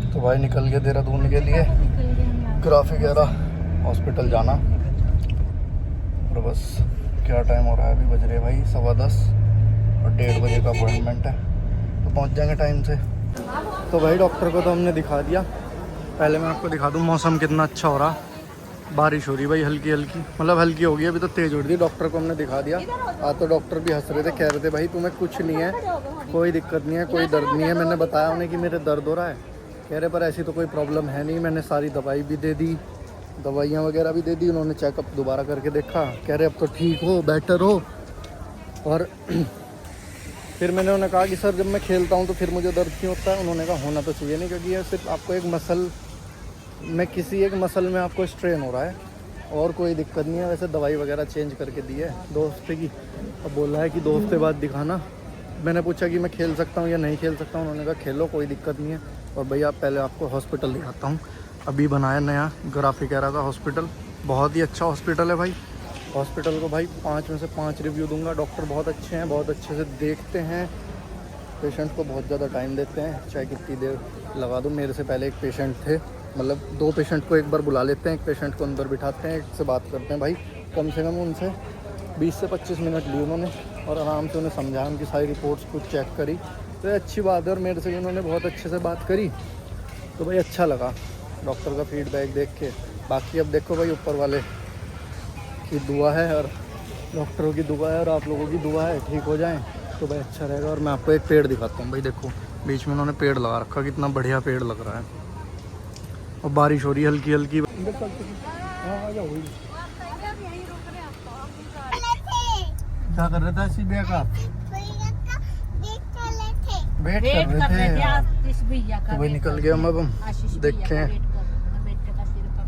तो भाई निकल गए देहरादून के लिए, ग्राफिक एरा हॉस्पिटल जाना। और बस क्या टाइम हो रहा है, अभी बज रहे भाई 10:15 और 1:30 बजे का अपॉइंटमेंट है, तो पहुंच जाएंगे टाइम से। तो भाई डॉक्टर को तो हमने दिखा दिया। पहले मैं आपको दिखा दूँ मौसम कितना अच्छा हो रहा। बारिश हो रही भाई हल्की हल्की, मतलब हल्की हो गई, अभी तो तेज़ हो रही थी। डॉक्टर को हमने दिखा दिया। तो डॉक्टर भी हंस रहे थे, कह रहे थे भाई तुम्हें कुछ नहीं है, कोई दिक्कत नहीं है, कोई दर्द नहीं है। मैंने बताया उन्हें कि मेरे दर्द हो रहा है, कह रहे पर ऐसी तो कोई प्रॉब्लम है नहीं। मैंने सारी दवाई भी दे दी, दवाइयाँ वगैरह भी दे दी। उन्होंने चेकअप दोबारा करके देखा, कह रहे अब तो ठीक हो, बेटर हो। और फिर मैंने उन्हें कहा कि सर जब मैं खेलता हूँ तो फिर मुझे दर्द क्यों होता है? उन्होंने कहा होना तो चाहिए नहीं, क्योंकि ये सिर्फ आपको एक मसल में, किसी एक मसल में आपको स्ट्रेन हो रहा है और कोई दिक्कत नहीं है। वैसे दवाई वगैरह चेंज करके दी है 2 हफ्ते की। अब बोला है कि 2 हफ्ते बाद दिखाना। मैंने पूछा कि मैं खेल सकता हूँ या नहीं खेल सकता हूँ? उन्होंने कहा खेलो, कोई दिक्कत नहीं है। और भैया पहले आपको हॉस्पिटल दिखाता हूँ। अभी बनाया नया ग्राफिक एरा का हॉस्पिटल, बहुत ही अच्छा हॉस्पिटल है भाई। हॉस्पिटल को भाई 5 में से 5 रिव्यू दूंगा। डॉक्टर बहुत अच्छे हैं, बहुत अच्छे से देखते हैं, पेशेंट को बहुत ज़्यादा टाइम देते हैं, चाहे कितनी देर लगा दूँ। मेरे से पहले एक पेशेंट थे, मतलब 2 पेशेंट को एक बार बुला लेते हैं, एक पेशेंट को अंदर बिठाते हैं, एक से बात करते हैं भाई। कम से कम उनसे 20 से 25 मिनट लिए उन्होंने, और आराम से उन्हें समझाया, उनकी सारी रिपोर्ट्स कुछ चेक करी। तो ये अच्छी बात है, और मेरे से भी उन्होंने बहुत अच्छे से बात करी, तो भाई अच्छा लगा डॉक्टर का फीडबैक देख के। बाकी अब देखो भाई, ऊपर वाले की दुआ है और डॉक्टरों की दुआ है और आप लोगों की दुआ है, ठीक हो जाएं तो भाई अच्छा रहेगा। और मैं आपको एक पेड़ दिखाता हूँ भाई, देखो बीच में उन्होंने पेड़ लगा रखा, कितना बढ़िया पेड़ लग रहा है। और बारिश हो रही है हल्की हल्की। क्या कर रहे थे सीबीआई का? वेट कर रहे थे। तो भाई निकल गया अब हम, देखें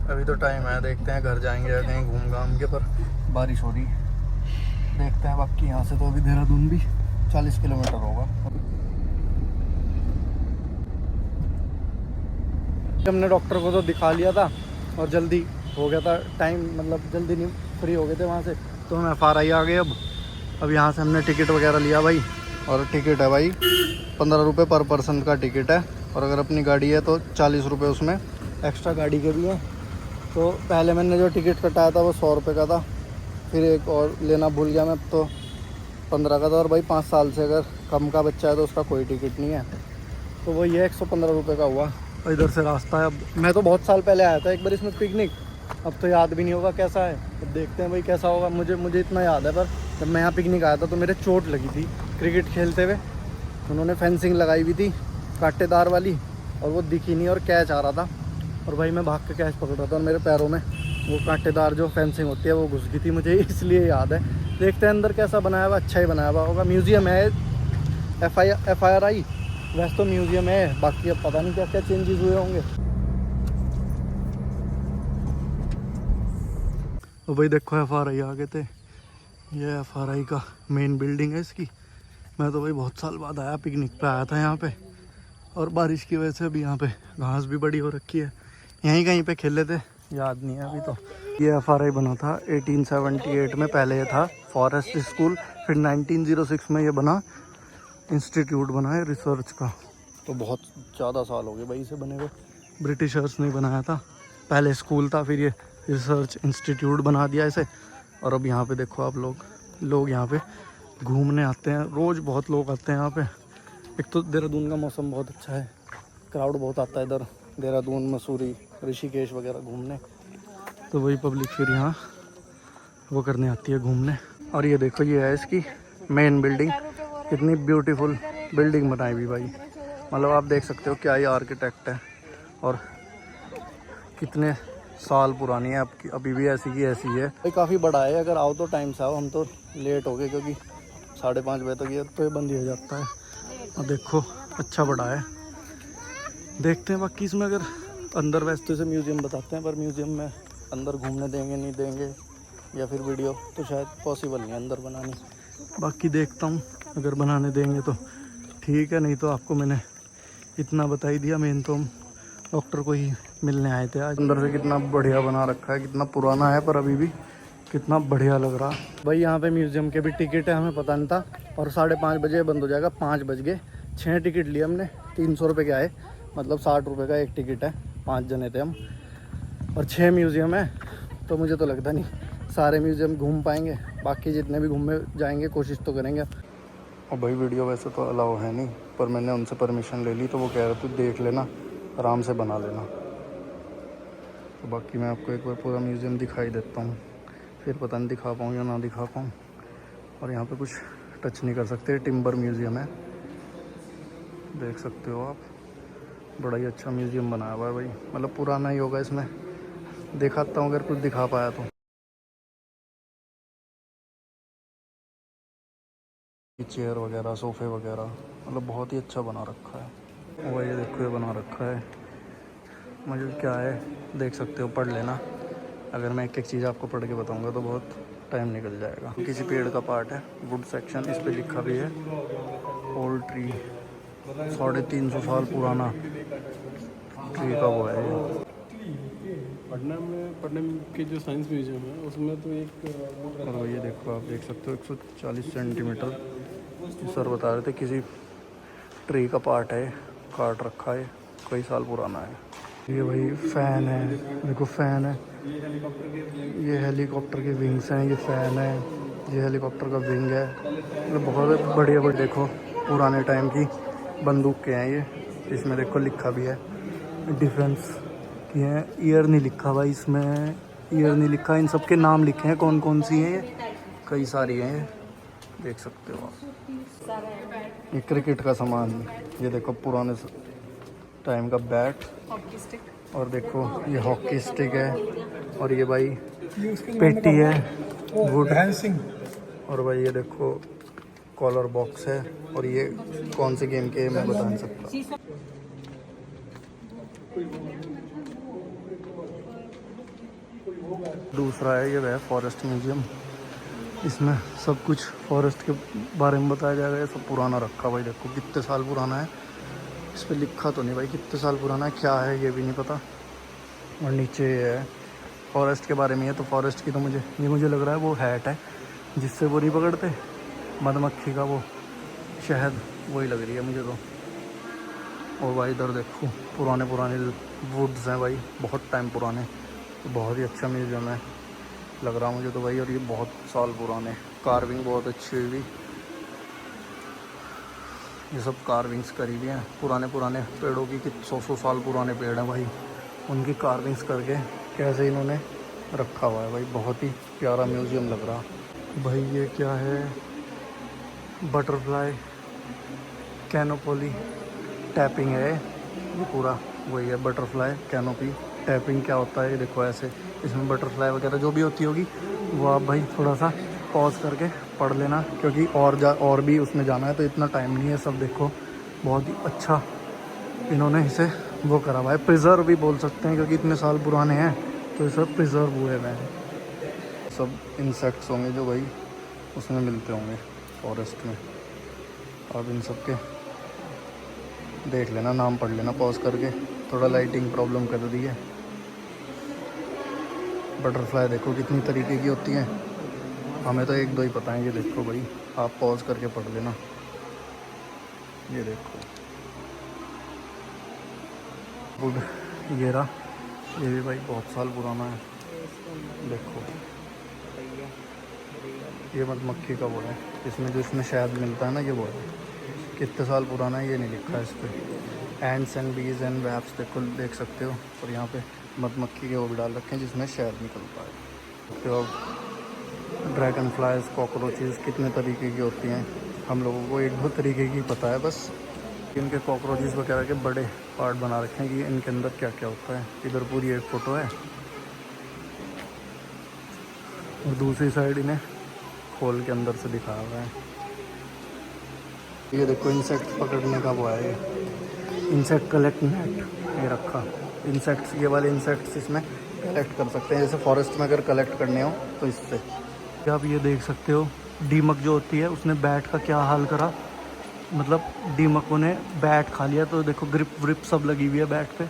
अभी तो टाइम है, देखते हैं घर जाएंगे या कहीं घूम घाम के। पर बारिश हो रही, देखते हैं। बाकी यहाँ से तो अभी देहरादून भी 40 किलोमीटर होगा। हमने डॉक्टर को तो दिखा लिया था और जल्दी हो गया था टाइम, मतलब जल्दी नहीं, फ्री हो गए थे वहाँ से, तो हम FRI आ गए। अब यहाँ से हमने टिकट वगैरह लिया भाई, और टिकट है भाई 15 रुपये पर पर्सन का टिकट है। और अगर अपनी गाड़ी है तो 40 रुपये उसमें एक्स्ट्रा गाड़ी के भी हैं। तो पहले मैंने जो टिकट कटाया था वो 100 रुपये का था, फिर एक और लेना भूल गया मैं, तो 15 का था। और भाई 5 साल से अगर कम का बच्चा है तो उसका कोई टिकट नहीं है, तो वो ये 115 रुपये का हुआ। और इधर से रास्ता है। अब मैं तो बहुत साल पहले आया था एक बार इसमें पिकनिक, अब तो याद भी नहीं होगा कैसा है। अब देखते हैं भाई कैसा होगा। मुझे इतना याद है, पर जब मैं यहाँ पिकनिक आया था तो मेरे चोट लगी थी क्रिकेट खेलते हुए। उन्होंने फेंसिंग लगाई हुई थी कांटेदार वाली, और वो दिखी नहीं और कैच आ रहा था, और भाई मैं भाग के कैच पकड़ रहा था और मेरे पैरों में वो कांटेदार जो फेंसिंग होती है वो घुस गई थी, मुझे इसलिए याद है। देखते हैं अंदर कैसा बनाया हुआ, अच्छा ही बनाया हुआ होगा। म्यूज़ियम है, FRI वैसे तो म्यूज़ियम है, बाकी अब पता नहीं क्या क्या चेंजेस हुए होंगे। तो भाई देखो FRI आ गए थे, ये FRI का मेन बिल्डिंग है इसकी। मैं तो भाई बहुत साल बाद आया, पिकनिक पे आया था यहाँ पे, और बारिश की वजह से अभी यहाँ पे घास भी बड़ी हो रखी है। यहीं कहीं पे खेले थे, याद नहीं है अभी तो। ये FRI बना था 1878 में, पहले ये था फॉरेस्ट स्कूल, फिर 1906 में ये बना इंस्टीट्यूट बना है रिसर्च का। तो बहुत ज़्यादा साल हो गए भाई इसे बने हुए, ब्रिटिशर्स ने बनाया था। पहले स्कूल था, फिर ये रिसर्च इंस्टीट्यूट बना दिया इसे। और अब यहाँ पे देखो आप लोग यहाँ पे घूमने आते हैं, रोज़ बहुत लोग आते हैं यहाँ पे। एक तो देहरादून का मौसम बहुत अच्छा है, क्राउड बहुत आता है इधर, देहरादून, मसूरी, ऋषिकेश वगैरह घूमने। तो वही पब्लिक फिर यहाँ वो करने आती है, घूमने। और ये देखो, ये है इसकी मेन बिल्डिंग, कितनी ब्यूटीफुल बिल्डिंग बनाई हुई भाई। मतलब आप देख सकते हो क्या ये आर्किटेक्ट है, और कितने साल पुरानी है, अभी भी ऐसी की ऐसी है भाई। काफ़ी बड़ा है, अगर आओ तो टाइम से आओ। हम तो लेट हो गए क्योंकि 5:30 बजे तक ये तो ये बंद ही हो जाता है। और देखो अच्छा बड़ा है, देखते हैं बाकी इसमें। अगर अंदर वैसे तो इसे म्यूज़ियम बताते हैं, पर म्यूज़ियम में अंदर घूमने देंगे नहीं देंगे, या फिर वीडियो तो शायद पॉसिबल नहीं अंदर बनानी। बाकी देखता हूँ, अगर बनाने देंगे तो ठीक है, नहीं तो आपको मैंने इतना बता ही दिया। मेन तो हम डॉक्टर को ही मिलने आए थे आज। अंदर से कितना बढ़िया बना रखा है, कितना पुराना है पर अभी भी कितना बढ़िया लग रहा भाई। यहाँ पे म्यूज़ियम के भी टिकट है, हमें पता नहीं था, और 5:30 बजे बंद हो जाएगा। 5 बज गए, 6 टिकट लिए हमने, 300 रुपये के आए। मतलब 60 रुपये का एक टिकट है, 5 जने थे हम, और 6 म्यूज़ियम है। तो मुझे तो लगता नहीं सारे म्यूज़ियम घूम पाएंगे, बाकी जितने भी घूमे जाएंगे कोशिश तो करेंगे। और भाई वीडियो वैसे तो अलाउ है नहीं, पर मैंने उनसे परमिशन ले ली, तो वो कह रहे थे देख लेना, आराम से बना लेना। तो बाकी मैं आपको एक बार पूरा म्यूज़ियम दिखाई देता हूँ, फिर पता नहीं दिखा पाऊँ या ना दिखा पाऊँ। और यहाँ पे कुछ टच नहीं कर सकते, टिम्बर म्यूज़ियम है, देख सकते हो आप। बड़ा ही अच्छा म्यूज़ियम बनाया हुआ है भाई, मतलब पुराना ही होगा इसमें, दिखाता हूँ अगर कुछ दिखा पाया तो। चेयर वगैरह, सोफ़े वगैरह, मतलब बहुत ही अच्छा बना रखा है। और ये देखो ये बना रखा है, मुझे क्या है देख सकते हो, पढ़ लेना। अगर मैं एक एक चीज़ आपको पढ़ के बताऊंगा तो बहुत टाइम निकल जाएगा। किसी पेड़ का पार्ट है, वुड सेक्शन, इस पे लिखा भी है ओल्ड ट्री, 350 साल पुराना ट्री का वो है ये। पटना के जो साइंस म्यूजियम है उसमें तो एक और ये देखो आप देख सकते हो 140 सेंटीमीटर, सर बता रहे थे किसी ट्री का पार्ट है, काट रखा है, कई साल पुराना है। ये भाई फ़ैन है, देखो फ़ैन है, ये हेलीकॉप्टर के विंग्स हैं, ये फ़ैन है, ये हेलीकॉप्टर का विंग है, मतलब बहुत बढ़िया बढ़िया। देखो पुराने टाइम की बंदूक के हैं ये, इसमें देखो लिखा भी है डिफेंस की है। ईयर नहीं लिखा भाई इसमें, ईयर नहीं लिखा, इन सब के नाम लिखे हैं कौन कौन सी हैं ये, कई सारी हैं ये, देख सकते हो आप। ये क्रिकेट का सामान, ये देखो पुराने टाइम का बैट, और देखो ये हॉकी स्टिक है, और ये भाई पेटी है वुड, और भाई ये देखो कॉलर बॉक्स है, और ये कौन से गेम के मैं बता नहीं सकता। दूसरा है ये वह फॉरेस्ट म्यूजियम, इसमें सब कुछ फॉरेस्ट के बारे में बताया जाएगा। ये सब पुराना रखा भाई, देखो कितने साल पुराना है, इस पर लिखा तो नहीं भाई कितने साल पुराना है, क्या है ये भी नहीं पता। और नीचे ये है फॉरेस्ट के बारे में है, तो फॉरेस्ट की तो मुझे लग रहा है वो हैट है जिससे वो नहीं पकड़ते मधुमक्खी का वो शहद, वही लग रही है मुझे तो। और भाई इधर देखो पुराने वुड्स हैं भाई, बहुत टाइम पुराने, तो बहुत ही अच्छा म्यूज़ियम है लग रहा मुझे तो भाई। और ये बहुत साल पुराने, कार्विंग बहुत अच्छी हुई, ये सब कार्विंग्स करी हुई हैं पुराने पेड़ों की, 100 साल पुराने पेड़ हैं भाई, उनकी कार्विंग्स करके कैसे इन्होंने रखा हुआ है भाई, बहुत ही प्यारा म्यूज़ियम लग रहा भाई। ये क्या है, बटरफ्लाई कैनोपी टैपिंग है ये पूरा, वही है बटरफ्लाई कैनोपी टैपिंग। क्या होता है ये देखो, ऐसे इसमें बटरफ्लाई वगैरह जो भी होती होगी वो आप भाई थोड़ा सा पॉज करके पढ़ लेना, क्योंकि और भी उसमें जाना है तो इतना टाइम नहीं है। सब देखो बहुत ही अच्छा इन्होंने इसे वो करा हुआ है, प्रिजर्व भी बोल सकते हैं क्योंकि इतने साल पुराने हैं, तो ये सब प्रिजर्व हुए हुए हैं। सब इंसेक्ट्स होंगे जो भाई उसमें मिलते होंगे फॉरेस्ट में, अब इन सब के देख लेना, नाम पढ़ लेना पॉज करके, थोड़ा लाइटिंग प्रॉब्लम कर दी है। बटरफ्लाई देखो कितनी तरीके की होती हैं, हमें तो एक दो ही पता है, ये देखो भाई आप पॉज करके पढ़ लेना। ये देखो वुड ये रहा, ये भी भाई बहुत साल पुराना है, देखो ये मधुमक्खी का वो है, इसमें शहद मिलता है ना, ये वो है, कितने साल पुराना है ये नहीं लिखा है इस पर। एंड्स एंड बीज एंड वैप्स देखो, देख सकते हो, और यहाँ पे मधुमक्खी के वो भी डाल रखे हैं जिसमें शहद निकलता है। तो अब ड्रैगन फ्लाइज, कॉकरोचेस कितने तरीके की होती हैं, हम लोगों को एक दो तरीके की पता है बस। इनके कॉकरोचेस वगैरह के बड़े पार्ट बना रखे हैं कि इनके अंदर क्या क्या होता है। इधर पूरी एक फ़ोटो है, और दूसरी साइड इन्हें खोल के अंदर से दिखाया हुआ है। ये देखो इंसेक्ट पकड़ने का वो है, इंसेक्ट कलेक्ट नेट ये रखा, इंसेक्ट्स ये वाले इंसेक्ट्स इसमें कलेक्ट कर सकते हैं, जैसे फॉरेस्ट में अगर कलेक्ट करने हो तो इससे। आप ये देख सकते हो दीमक जो होती है उसने बैट का क्या हाल करा, मतलब दीमकों ने बैट खा लिया, तो देखो ग्रिप व्रिप सब लगी हुई है बैट पे,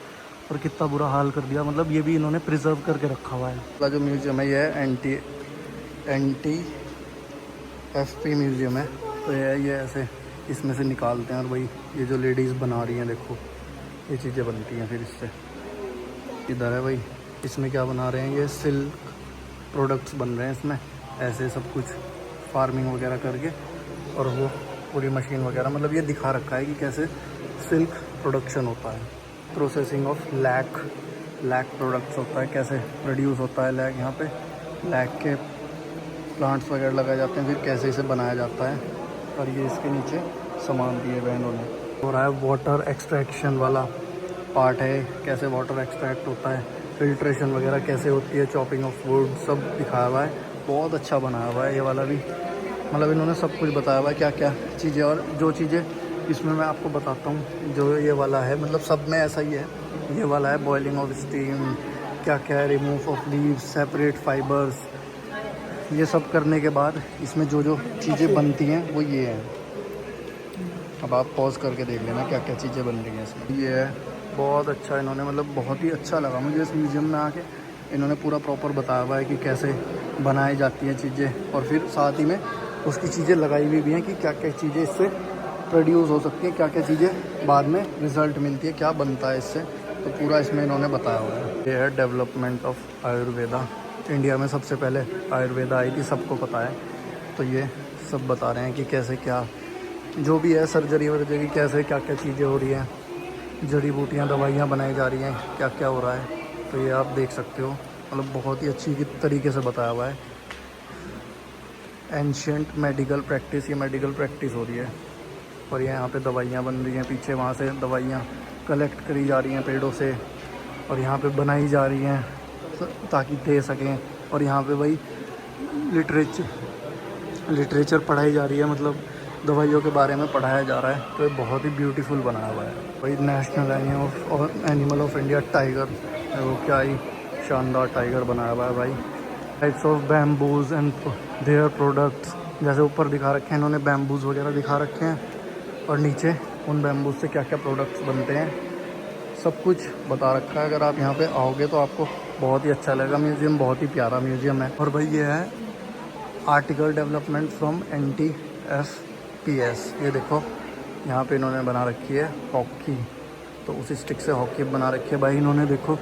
और कितना बुरा हाल कर दिया, मतलब ये भी इन्होंने प्रिजर्व करके रखा हुआ है। जो म्यूज़ियम है ये एंटी एफपी म्यूज़ियम है, तो ये ऐसे इसमें से निकालते हैं, और भाई ये जो लेडीज़ बना रही हैं देखो, ये चीज़ें बनती हैं फिर इससे। इधर है भाई, इसमें क्या बना रहे हैं, ये सिल्क प्रोडक्ट्स बन रहे हैं इसमें, ऐसे सब कुछ फार्मिंग वगैरह करके, और वो पूरी मशीन वगैरह, मतलब ये दिखा रखा है कि कैसे सिल्क प्रोडक्शन होता है, प्रोसेसिंग ऑफ लैक प्रोडक्ट्स होता है, कैसे प्रोड्यूस होता है लैक, यहाँ पे लैक के प्लांट्स वगैरह लगाए जाते हैं, फिर कैसे इसे बनाया जाता है। और ये इसके नीचे सामान दिए हुए इन्होंने। हो रहा है वाटर एक्सट्रैक्शन वाला पार्ट है, कैसे वाटर एक्सट्रैक्ट होता है, फिल्ट्रेशन वगैरह कैसे होती है, चॉपिंग ऑफ वुड, सब दिखाया हुआ है। बहुत अच्छा बनाया हुआ है ये वाला भी, मतलब इन्होंने सब कुछ बताया हुआ है क्या क्या चीज़ें। और जो चीज़ें इसमें मैं आपको बताता हूँ, जो ये वाला है, मतलब सब में ऐसा ही है। ये वाला है बॉइलिंग ऑफ स्टीम, क्या क्या है, remove of leaves, separate fibres, ये सब करने के बाद इसमें जो जो चीज़ें बनती हैं वो ये हैं। अब आप पॉज करके देख लेना क्या क्या चीज़ें बन रही हैं इसमें। ये है, बहुत अच्छा इन्होंने, मतलब बहुत ही अच्छा लगा मुझे इस म्यूज़ियम में आके। इन्होंने पूरा प्रॉपर बताया हुआ है कि कैसे बनाई जाती हैं चीज़ें, और फिर साथ ही में उसकी चीज़ें लगाई हुई भी हैं कि क्या क्या चीज़ें इससे प्रोड्यूस हो सकती हैं, क्या क्या चीज़ें बाद में रिज़ल्ट मिलती है, क्या बनता है इससे, तो पूरा इसमें इन्होंने बताया हुआ है। ये है डेवलपमेंट ऑफ आयुर्वेदा। इंडिया में सबसे पहले आयुर्वेदा आई थी, सबको पता है। तो ये सब बता रहे हैं कि कैसे क्या जो भी है, सर्जरी वर्जरी कैसे क्या क्या चीज़ें हो रही हैं, जड़ी बूटियाँ दवाइयाँ बनाई जा रही हैं, क्या क्या हो रहा है। तो ये आप देख सकते हो, मतलब बहुत ही अच्छी तरीके से बताया हुआ है। एंशिएंट मेडिकल प्रैक्टिस, ये मेडिकल प्रैक्टिस हो रही है, और ये यहाँ पे दवाइयाँ बन रही हैं, पीछे वहाँ से दवाइयाँ कलेक्ट करी जा रही हैं पेड़ों से, और यहाँ पे बनाई जा रही हैं ताकि दे सकें। और यहाँ पे भाई लिटरेचर पढ़ाई जा रही है, मतलब दवाइयों के बारे में पढ़ाया जा रहा है। तो ये बहुत ही ब्यूटीफुल बनाया हुआ है भाई। National animal of India tiger, वो क्या ही शानदार टाइगर बनाया हुआ है भाई। Types of bamboos and their products, जैसे ऊपर दिखा रखे हैं इन्होंने बैम्बूज वगैरह दिखा रखे हैं, और नीचे उन बैम्बूज से क्या क्या प्रोडक्ट्स बनते हैं, सब कुछ बता रखा है। अगर आप यहाँ पे आओगे तो आपको बहुत ही अच्छा लगेगा। म्यूज़ियम बहुत ही प्यारा म्यूज़ियम है। और भाई ये है आर्टिकल डेवलपमेंट फ्रॉम NTFPS। ये देखो यहाँ पे इन्होंने बना रखी है हॉकी, तो उसी स्टिक से हॉकी बना रखी है भाई इन्होंने। देखो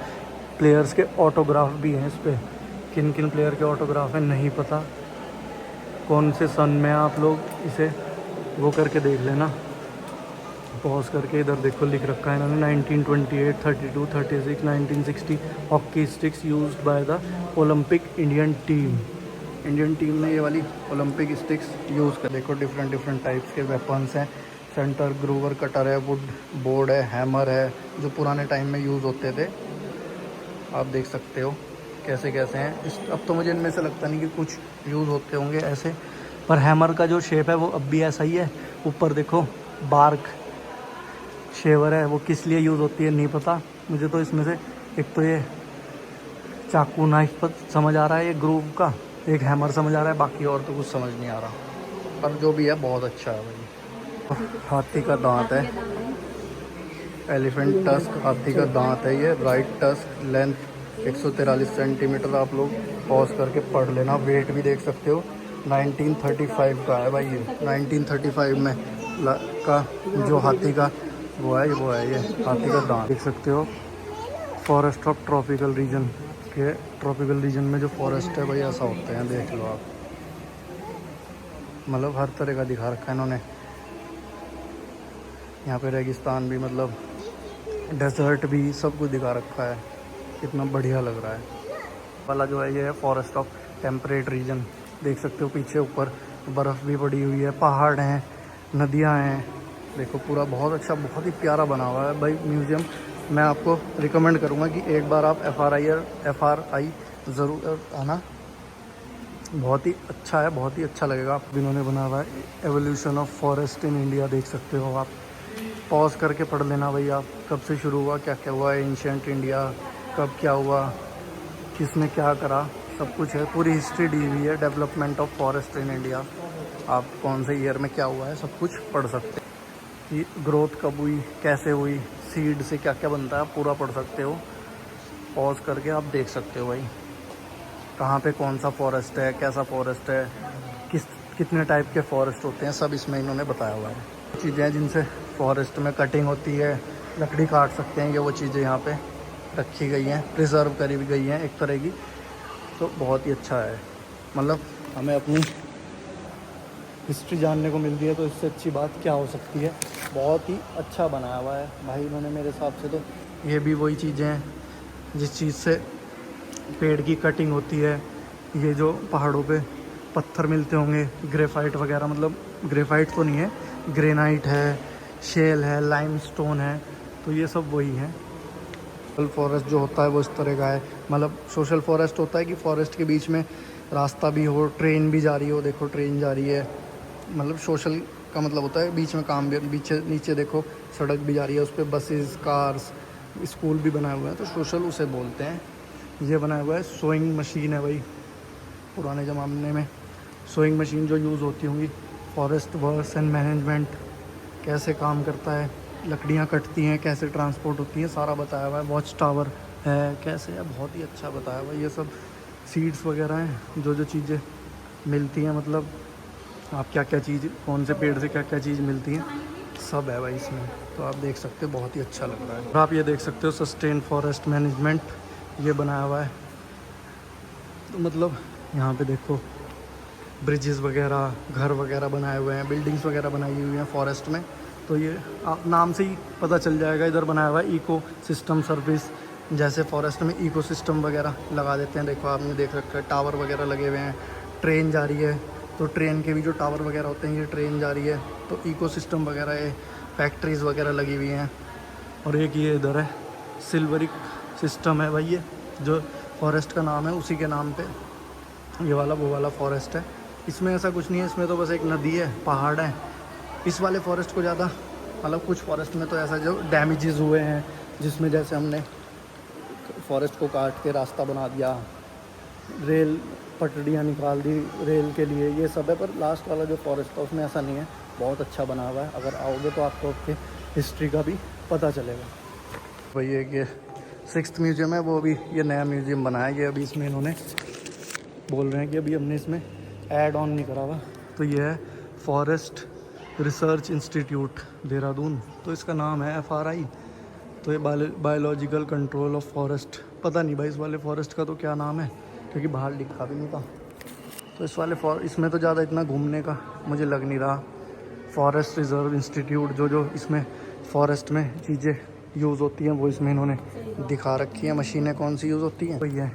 प्लेयर्स के ऑटोग्राफ भी हैं इस पर, किन किन प्लेयर के ऑटोग्राफ हैं नहीं पता, कौन से सन में आप लोग इसे वो करके देख लेना, पॉज करके। इधर देखो लिख रखा है इन्होंने 1928, 32, 36, 1960 hockey sticks used by the Olympic Indian team ने ये वाली ओलंपिक स्टिक्स यूज़ कर। देखो डिफरेंट टाइप्स के वेपन्स हैं, सेंटर ग्रूवर कटर है, वुड बोर्ड है, हैमर है, जो पुराने टाइम में यूज़ होते थे। आप देख सकते हो कैसे कैसे हैं। अब तो मुझे इनमें से लगता नहीं कि कुछ यूज़ होते होंगे ऐसे, पर हैमर का जो शेप है वो अब भी ऐसा ही है। ऊपर देखो बार्क शेवर है, वो किस लिए यूज़ होती है नहीं पता मुझे। तो इसमें से एक तो ये चाकू नाइफ पर समझ आ रहा है, ये ग्रूव का, एक हैमर समझ आ रहा है, बाकी और तो कुछ समझ नहीं आ रहा, पर जो भी है बहुत अच्छा है भाई। हाथी का दांत है, एलिफेंट टस्क हाथी का दांत है ये। Right tusk length 143 centimetre. आप लोग पॉज करके पढ़ लेना। वेट भी देख सकते हो, 1935 का है भाई ये। 1935 में का जो हाथी का वो है ये हाथी का दांत देख सकते हो। फॉरेस्ट ऑफ ट्रॉपिकल रीजन के, ट्रॉपिकल रीजन में जो फॉरेस्ट है भाई ऐसा होते हैं, देख लो आप, मतलब हर तरह का दिखा रखा है इन्होंने। यहाँ पे रेगिस्तान भी, मतलब डेजर्ट भी, सब कुछ दिखा रखा है। कितना बढ़िया लग रहा है। वाला जो है ये है फॉरेस्ट ऑफ टेम्परेट रीजन, देख सकते हो पीछे ऊपर बर्फ़ भी पड़ी हुई है, पहाड़ हैं, नदियाँ हैं, देखो पूरा बहुत अच्छा, बहुत ही प्यारा बना हुआ है भाई म्यूज़ियम। मैं आपको रिकमेंड करूँगा कि एक बार आप FRI ज़रूर आना, बहुत ही अच्छा है, बहुत ही अच्छा लगेगा। आप इन्होंने बना हुआ है evolution of forest in India, देख सकते हो आप। पॉज करके पढ़ लेना भाई आप, कब से शुरू हुआ, क्या क्या हुआ, एंशिएंट इंडिया कब क्या हुआ, किसने क्या करा, सब कुछ है, पूरी हिस्ट्री दी हुई है। Development of forest in India, आप कौन से ईयर में क्या हुआ है सब कुछ पढ़ सकते हैं। कि ग्रोथ कब हुई, कैसे हुई, सीड से क्या क्या बनता है, आप पूरा पढ़ सकते हो। पॉज करके आप देख सकते हो भाई कहाँ पे कौन सा फॉरेस्ट है, कैसा फॉरेस्ट है, कितने टाइप के फॉरेस्ट होते हैं, सब इसमें इन्होंने बताया हुआ है। चीज़ें हैं जिनसे फॉरेस्ट में कटिंग होती है, लकड़ी काट सकते हैं, ये वो चीज़ें यहाँ पे रखी गई हैं, प्रिजर्व करी भी गई हैं एक तरह की। तो बहुत ही अच्छा है, मतलब हमें अपनी हिस्ट्री जानने को मिलती है, तो इससे अच्छी बात क्या हो सकती है। बहुत ही अच्छा बनाया हुआ है भाई इन्होंने मेरे हिसाब से। तो ये भी वही चीज़ें हैं जिस चीज़ से पेड़ की कटिंग होती है। ये जो पहाड़ों पे पत्थर मिलते होंगे ग्रेफाइट वगैरह, मतलब ग्रेफाइट तो नहीं है, ग्रेनाइट है, शेल है, लाइमस्टोन है, तो ये सब वही है। सोशल फॉरेस्ट जो होता है वो इस तरह का है, मतलब सोशल फॉरेस्ट होता है कि फॉरेस्ट के बीच में रास्ता भी हो, ट्रेन भी जा रही हो, देखो ट्रेन जा रही है, मतलब सोशल का मतलब होता है बीच में काम भी, पीछे नीचे देखो सड़क भी जा रही है, उस पर बसेस, कार्स, स्कूल भी बनाए हुए हैं, तो सोशल उसे बोलते हैं। ये बनाया हुआ है सोइंग मशीन है भाई, पुराने ज़माने में सोइंग मशीन जो यूज़ होती होंगी। फॉरेस्ट वर्क्स एंड मैनेजमेंट कैसे काम करता है, लकड़ियाँ कटती हैं, कैसे ट्रांसपोर्ट होती है, सारा बताया हुआ है। वॉच टावर है, कैसे है, बहुत ही अच्छा बताया हुआ है। ये सब सीड्स वगैरह हैं, जो जो चीज़ें मिलती हैं, मतलब आप क्या क्या चीज़, कौन से पेड़ से क्या क्या चीज़ मिलती है, सब है भाई इसमें। तो आप देख सकते हो, बहुत ही अच्छा लग रहा है। और आप ये देख सकते हो सस्टेन फॉरेस्ट मैनेजमेंट, ये बनाया हुआ है। तो मतलब यहाँ पे देखो ब्रिजेस वगैरह, घर वगैरह बनाए हुए हैं, बिल्डिंग्स वगैरह बनाई हुई हैं फॉरेस्ट में। तो ये आप नाम से ही पता चल जाएगा, इधर बनाया हुआ है इको सिस्टम सर्विस। जैसे फॉरेस्ट में इको सिस्टम वगैरह लगा देते हैं, देखो आपने देख रखा है, टावर वगैरह लगे हुए हैं, ट्रेन जा रही है, तो ट्रेन के भी जो टावर वगैरह होते हैं, ये ट्रेन जा रही है, तो इको सिस्टम वगैरह है, फैक्ट्रीज़ वगैरह लगी हुई हैं। और एक ये इधर है सिल्वरिक सिस्टम है भाई, ये जो फॉरेस्ट का नाम है उसी के नाम पे ये वाला वो वाला फॉरेस्ट है। इसमें ऐसा कुछ नहीं है, इसमें तो बस एक नदी है, पहाड़ है। इस वाले फॉरेस्ट को ज़्यादा, मतलब कुछ फॉरेस्ट में तो ऐसा जो डैमेजेस हुए हैं, जिसमें जैसे हमने फॉरेस्ट को काट के रास्ता बना दिया, रेल पटरियाँ निकाल दी रेल के लिए, ये सब है। पर लास्ट वाला जो फॉरेस्ट था उसमें ऐसा नहीं है, बहुत अच्छा बना हुआ है। अगर आओगे तो आपको आपके हिस्ट्री का भी पता चलेगा। भाई ये 6th म्यूज़ियम है, वो भी ये नया म्यूज़ियम बनाया है, ये अभी इसमें इन्होंने बोल रहे हैं कि अभी हमने इसमें ऐड ऑन नहीं करा हुआ। तो ये है फॉरेस्ट रिसर्च इंस्टीट्यूट देहरादून, तो इसका नाम है FRI। तो ये बायोलॉजिकल कंट्रोल ऑफ फॉरेस्ट, पता नहीं भाई इस वाले फॉरेस्ट का तो क्या नाम है, क्योंकि बाहर लिखा भी नहीं था। तो इस वाले इसमें तो ज़्यादा इतना घूमने का मुझे लग नहीं रहा। फॉरेस्ट रिजर्व इंस्टीट्यूट, जो इसमें फॉरेस्ट में चीज़ें यूज़ होती हैं वो इसमें इन्होंने दिखा रखी है। मशीनें कौन सी यूज़ होती हैं, तो ये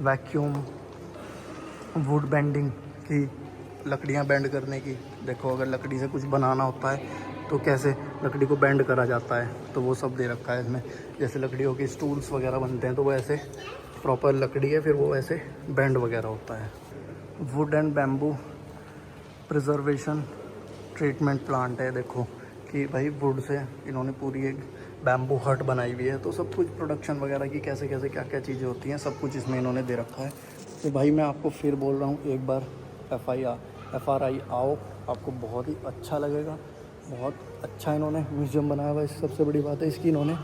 वैक्यूम, वुड बेंडिंग की, लकड़ियाँ बेंड करने की। देखो अगर लकड़ी से कुछ बनाना होता है तो कैसे लकड़ी को बेंड करा जाता है, तो वो सब दे रखा है इसमें। जैसे लकड़ियों के स्टूल्स वगैरह बनते हैं तो वो ऐसे प्रॉपर लकड़ी है, फिर वो ऐसे बेंड वगैरह होता है। Would and bamboo preservation treatment plant है, देखो कि भाई वुड से इन्होंने पूरी एक बैम्बू हट बनाई हुई है। तो सब कुछ प्रोडक्शन वगैरह की कैसे कैसे क्या क्या चीज़ें होती हैं, सब कुछ इसमें इन्होंने दे रखा है। तो भाई मैं आपको फिर बोल रहा हूँ, एक बार FRI आओ, आपको बहुत ही अच्छा लगेगा। बहुत अच्छा इन्होंने म्यूज़ियम बनाया हुआ है। सबसे बड़ी बात है इसकी, इन्होंने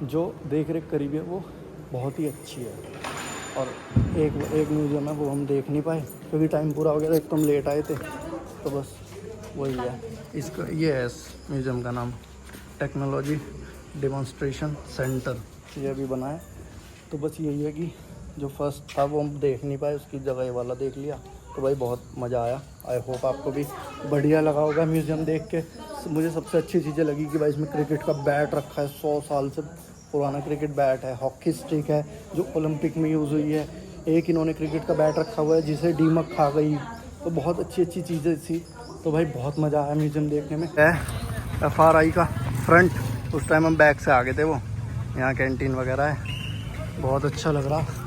जो देख रेख करी हुई है वो बहुत ही अच्छी है। और एक म्यूज़ियम है वो हम देख नहीं पाए क्योंकि टाइम पूरा हो गया था, एक तो हम लेट आए थे, तो बस वही है। इसका ये है इस म्यूज़ियम का नाम, टेक्नोलॉजी डेमोन्स्ट्रेशन सेंटर, ये भी बना है। तो बस यही है कि जो फर्स्ट था वो हम देख नहीं पाए, उसकी जगह ये वाला देख लिया, तो भाई बहुत मज़ा आया। आई होप आपको भी बढ़िया लगा होगा म्यूज़ियम देख के। मुझे सबसे अच्छी चीज़ें लगी कि भाई इसमें क्रिकेट का बैट रखा है, 100 साल से पुराना क्रिकेट बैट है। हॉकी स्टिक है जो ओलंपिक में यूज़ हुई है। एक इन्होंने क्रिकेट का बैट रखा हुआ है जिसे दीमक खा गई। तो बहुत अच्छी अच्छी चीज़ें थी। तो भाई बहुत मज़ा आया म्यूज़ियम देखने में। FRI का फ्रंट, उस टाइम हम बैक से आ गए थे, वो यहाँ कैंटीन वगैरह है, बहुत अच्छा लग रहा।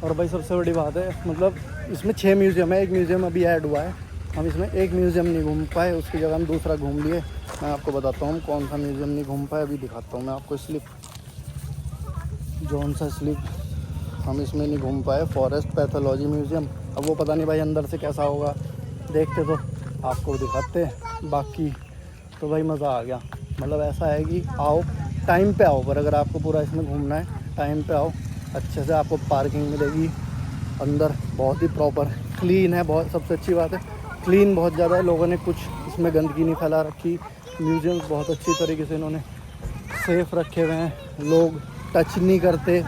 और भाई सबसे बड़ी बात है, मतलब इसमें 6 म्यूज़ियम है, एक म्यूज़ियम अभी ऐड हुआ है। हम इसमें एक म्यूज़ियम नहीं घूम पाए, उसकी जगह हम दूसरा घूम लिए। मैं आपको बताता हूँ कौन सा म्यूज़ियम नहीं घूम पाए, अभी दिखाता हूँ मैं आपको स्लिप, जौन सा स्लिप हम इसमें नहीं घूम पाए, फॉरेस्ट पैथोलॉजी म्यूज़ियम। अब वो पता नहीं भाई अंदर से कैसा होगा, देखते तो आपको दिखाते। बाकी तो भाई मज़ा आ गया। मतलब ऐसा है कि आओ, टाइम पे आओ, पर अगर आपको पूरा इसमें घूमना है टाइम पे आओ। अच्छे से आपको पार्किंग मिलेगी, अंदर बहुत ही प्रॉपर क्लीन है। बहुत सबसे अच्छी बात है क्लीन बहुत ज़्यादा है, लोगों ने कुछ इसमें गंदगी नहीं फैला रखी। म्यूज़ियम बहुत अच्छी तरीके से इन्होंने सेफ रखे हुए हैं, लोग टच नहीं करते,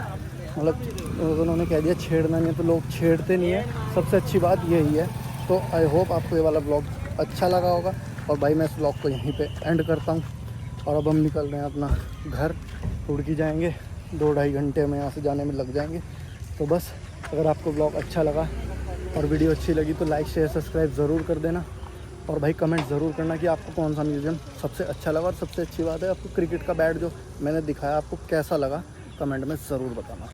मतलब उन्होंने कह दिया छेड़ना नहीं है तो लोग छेड़ते नहीं है, सबसे अच्छी बात यही है। तो आई होप आपको ये वाला ब्लॉग अच्छा लगा होगा। और भाई मैं इस ब्लॉग को यहीं पे एंड करता हूँ और अब हम निकल रहे हैं अपना घर, रुड़की जाएंगे, 2-2.5 घंटे में यहाँ से जाने में लग जाएंगे। तो बस अगर आपको ब्लॉग अच्छा लगा और वीडियो अच्छी लगी तो लाइक शेयर सब्सक्राइब ज़रूर कर देना। और भाई कमेंट ज़रूर करना कि आपको कौन सा म्यूज़ियम सबसे अच्छा लगा। और सबसे अच्छी बात है आपको क्रिकेट का बैट जो मैंने दिखाया आपको कैसा लगा, कमेंट में ज़रूर बताना।